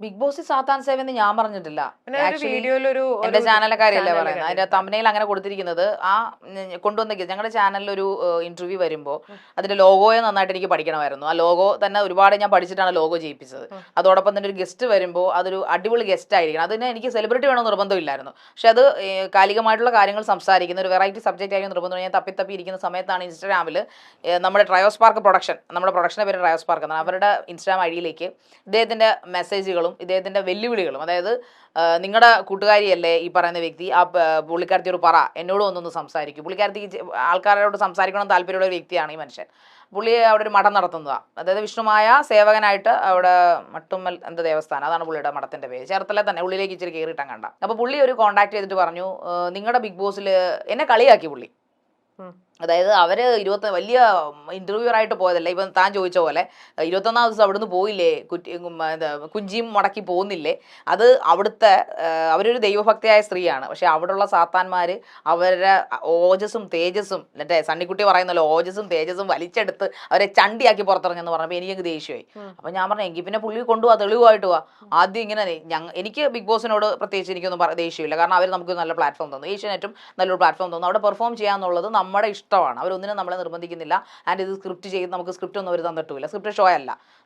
Big boss സാത്താൻ സേവ എന്ന് ഞാൻ പറഞ്ഞിട്ടില്ല. വീഡിയോയിലൊരു എന്റെ ചാനലിലെ കാര്യമല്ലേ പറയുന്നത്. അതിന്റെ തമ്പനയിൽ അങ്ങനെ കൊടുത്തിരിക്കുന്നത് കൊണ്ടുവന്ന ഞങ്ങളുടെ ചാനലിൽ ഒരു ഇന്റർവ്യൂ വരുമ്പോൾ അതിന്റെ ലോഗോയെ നന്നായിട്ട് എനിക്ക് പഠിക്കണമായിരുന്നു. ആ ലോഗോ തന്നെ ഒരുപാട് ഞാൻ പഠിച്ചിട്ടാണ് ലോഗോ ചെയ്യിപ്പിച്ചത്. അതോടൊപ്പം തന്നെ ഒരു ഗസ്റ്റ് വരുമ്പോൾ അതൊരു അടിപൊളി ഗസ്റ്റ് ആയിരിക്കണം. അതിന് എനിക്ക് സെലിബ്രിറ്റി വേണമെന്ന് നിർബന്ധമില്ലായിരുന്നു. പക്ഷെ അത് കാലികമായിട്ടുള്ള കാര്യങ്ങൾ സംസാരിക്കുന്ന ഒരു വെറൈറ്റി സബ്ജക്റ്റ് ആയിരിക്കും നിർബന്ധം. ഞാൻ തപ്പി ഇരിക്കുന്ന സമയത്താണ് ഇൻസ്റ്റാഗ്രാമിൽ നമ്മുടെ ട്രയോസ്പാർക്ക് പ്രൊഡക്ഷൻ, നമ്മുടെ പ്രൊഡക്ഷൻ്റെ പേര് ട്രയോസ്പാർക്ക് എന്നാണ്, അവരുടെ ഇൻസ്റ്റാഗ്രാം ഐഡിയിലേക്ക് ഇദ്ദേഹത്തിന്റെ മെസ്സേജുകളും ഇദ്ദേഹത്തിന്റെ വെല്ലുവിളികളും, അതായത് നിങ്ങളുടെ കൂട്ടുകാരിയല്ലേ ഈ പറയുന്ന വ്യക്തി, ആ പുള്ളിക്കാരത്തിയോട് പറ എന്നോട് ഒന്നൊന്ന് സംസാരിക്കും. പുള്ളിക്കാരത്തിക്ക് ആൾക്കാരോട് സംസാരിക്കണം താല്പര്യമുള്ള ഒരു വ്യക്തിയാണ് ഈ മനുഷ്യൻ. പുള്ളി അവിടെ ഒരു മഠം നടത്തുന്നതാണ്, അതായത് വിഷ്ണുമായ സേവകനായിട്ട് അവിടെ മട്ടുമ്മൽ എന്ത് ദേവസ്ഥാനം, അതാണ് പുള്ളിയുടെ മഠത്തിന്റെ പേര്. ചേർത്തല തന്നെ, ഉള്ളിലേക്ക് ഇച്ചിരി കയറിയിട്ടാൻ കണ്ട. അപ്പോൾ പുള്ളി ഒരു കോൺടാക്ട് ചെയ്തിട്ട് പറഞ്ഞു, നിങ്ങളുടെ ബിഗ് ബോസിൽ എന്നെ കളിയാക്കി പുള്ളി. അതായത് അവര് വലിയ ഇന്റർവ്യൂർ ആയിട്ട് പോയതല്ല. ഇപ്പം താൻ ചോദിച്ച പോലെ 21-ാം ദിവസം അവിടുന്ന് പോയില്ലേ, കുഞ്ചിയും മുടക്കി പോകുന്നില്ലേ, അത് അവിടുത്തെ അവരൊരു ദൈവഭക്തിയായ സ്ത്രീയാണ്. പക്ഷെ അവിടെയുള്ള സാത്താന്മാര് അവരുടെ ഓജസ്സും തേജസ്സും, എന്നിട്ട് സണ്ണിക്കുട്ടി പറയുന്നല്ലോ, ഓജസ്സും തേജസ്സും വലിച്ചെടുത്ത് അവരെ ചണ്ടിയാക്കി പുറത്തിറങ്ങുന്നു പറഞ്ഞപ്പോൾ എനിക്ക് ദേഷ്യമായി. അപ്പൊ ഞാൻ പറഞ്ഞു, എങ്കിൽ പിന്നെ പുള്ളി കൊണ്ടുപോവാ, തെളിവായിട്ട് പോവാ. ആദ്യം ഇങ്ങനെ എനിക്ക് ബിഗ് ബോസിനോട് പ്രത്യേകിച്ച് എനിക്കൊന്നും ദേഷ്യമില്ല. കാരണം അവർ നമുക്ക് നല്ല പ്ലാറ്റ്ഫോം തന്നു, ഏഷ്യാനെറ്റും നല്ലൊരു പ്ലാറ്റ്ഫോം തന്നു. അവിടെ പെർഫോം ചെയ്യാന്നുള്ളത് നമ്മുടെ ഇഷ്ടമാണ്. അവരൊന്നിനും നമ്മളെ നിർബന്ധിക്കുന്നില്ല. ആൻഡ് ഇത് സ്ക്രിപ്റ്റ് ചെയ്ത് നമുക്ക് സ്ക്രിപ്റ്റ് ഒന്നും അവർ തന്നിട്ടില്ല. സ്ക്രിപ്റ്റ് ഷോ അല്ല.